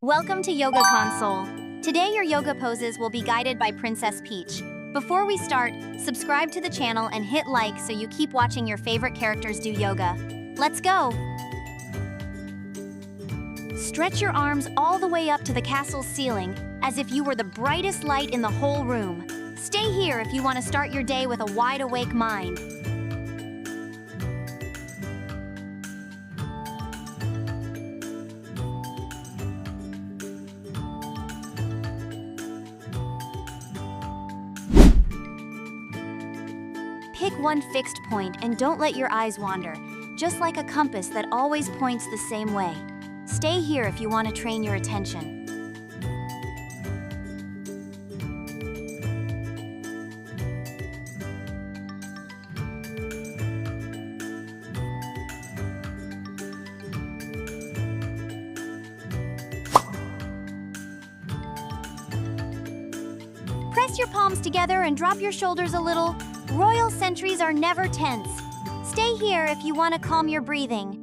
Welcome to Yoga Console. Today your yoga poses will be guided by Princess Peach. Before we start, subscribe to the channel and hit like so you keep watching your favorite characters do yoga. Let's go! Stretch your arms all the way up to the castle's ceiling, as if you were the brightest light in the whole room. Stay here if you want to start your day with a wide-awake mind. Pick one fixed point and don't let your eyes wander, just like a compass that always points the same way. Stay here if you want to train your attention. Press your palms together and drop your shoulders a little. Royal sentries are never tense. Stay here if you want to calm your breathing.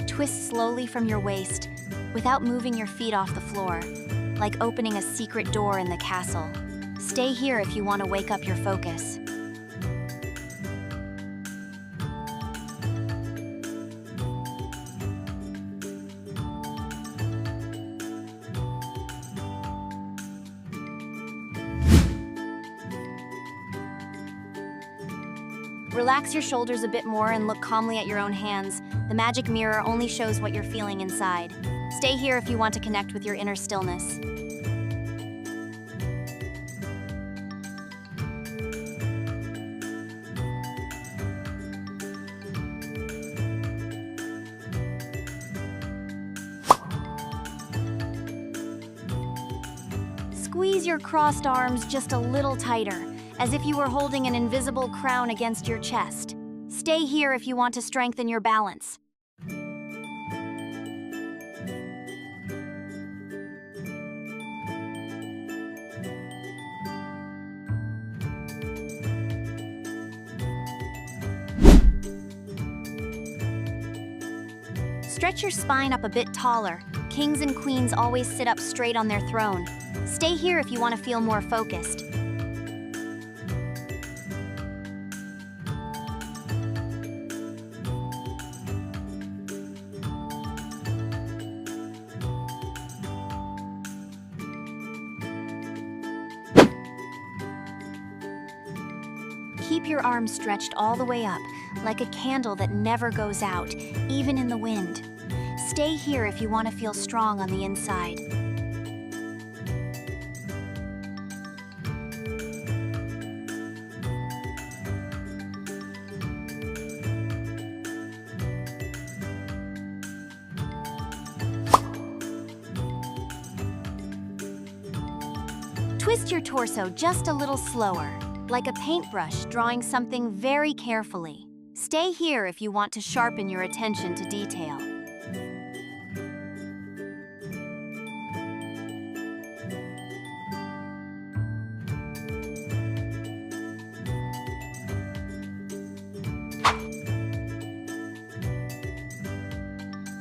Twist slowly from your waist, without moving your feet off the floor, like opening a secret door in the castle. Stay here if you want to wake up your focus. Relax your shoulders a bit more and look calmly at your own hands. The magic mirror only shows what you're feeling inside. Stay here if you want to connect with your inner stillness. Squeeze your crossed arms just a little tighter, as if you were holding an invisible crown against your chest. Stay here if you want to strengthen your balance. Stretch your spine up a bit taller. Kings and queens always sit up straight on their throne. Stay here if you want to feel more focused. Keep your arms stretched all the way up, like a candle that never goes out, even in the wind. Stay here if you want to feel strong on the inside. Twist your torso just a little slower, like a paintbrush drawing something very carefully. Stay here if you want to sharpen your attention to detail.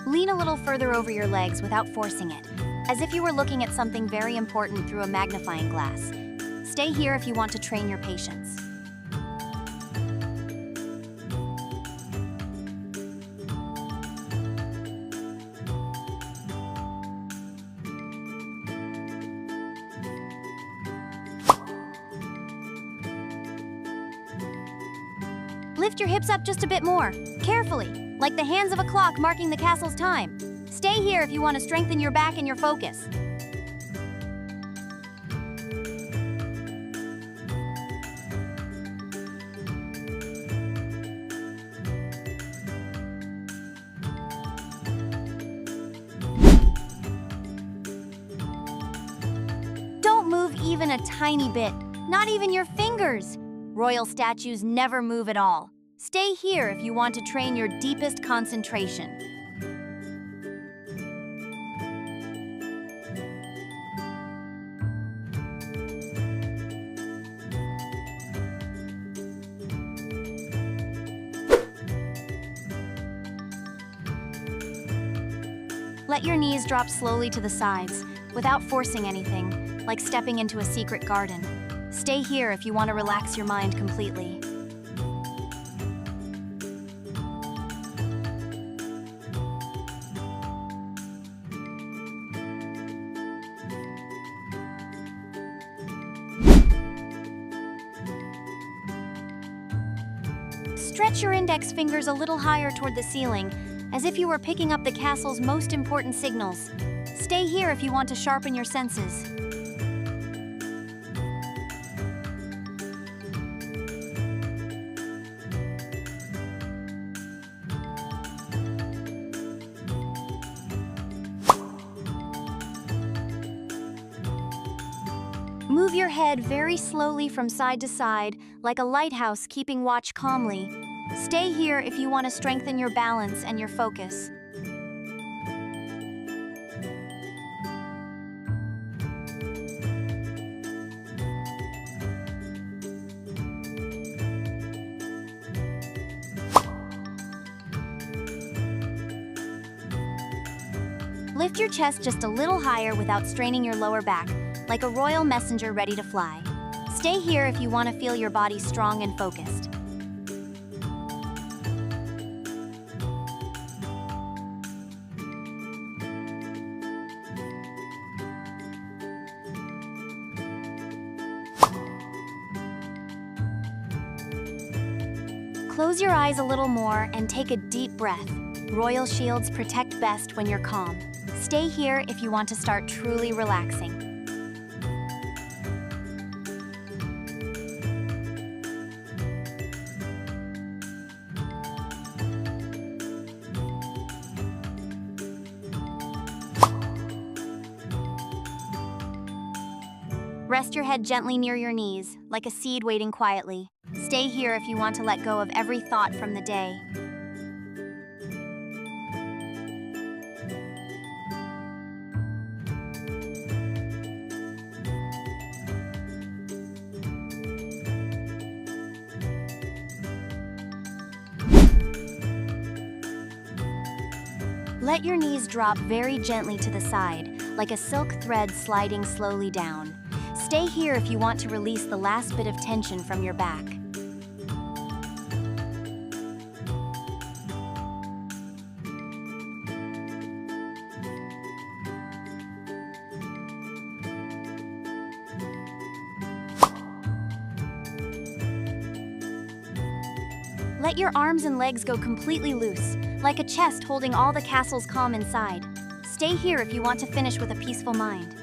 Lean a little further over your legs without forcing it, as if you were looking at something very important through a magnifying glass. Stay here if you want to train your patience. Lift your hips up just a bit more, carefully, like the hands of a clock marking the castle's time. Stay here if you want to strengthen your back and your focus. Don't move even a tiny bit, not even your fingers. Royal statues never move at all. Stay here if you want to train your deepest concentration. Let your knees drop slowly to the sides, without forcing anything, like stepping into a secret garden. Stay here if you want to relax your mind completely. Stretch your index fingers a little higher toward the ceiling, as if you were picking up the castle's most important signals. Stay here if you want to sharpen your senses. Move your head very slowly from side to side, like a lighthouse keeping watch calmly. Stay here if you want to strengthen your balance and your focus. Lift your chest just a little higher without straining your lower back, like a royal messenger ready to fly. Stay here if you want to feel your body strong and focused. Close your eyes a little more and take a deep breath. Royal shields protect best when you're calm. Stay here if you want to start truly relaxing. Rest your head gently near your knees, like a seed waiting quietly. Stay here if you want to let go of every thought from the day. Let your knees drop very gently to the side, like a silk thread sliding slowly down. Stay here if you want to release the last bit of tension from your back. Let your arms and legs go completely loose, like a chest holding all the castle's calm inside. Stay here if you want to finish with a peaceful mind.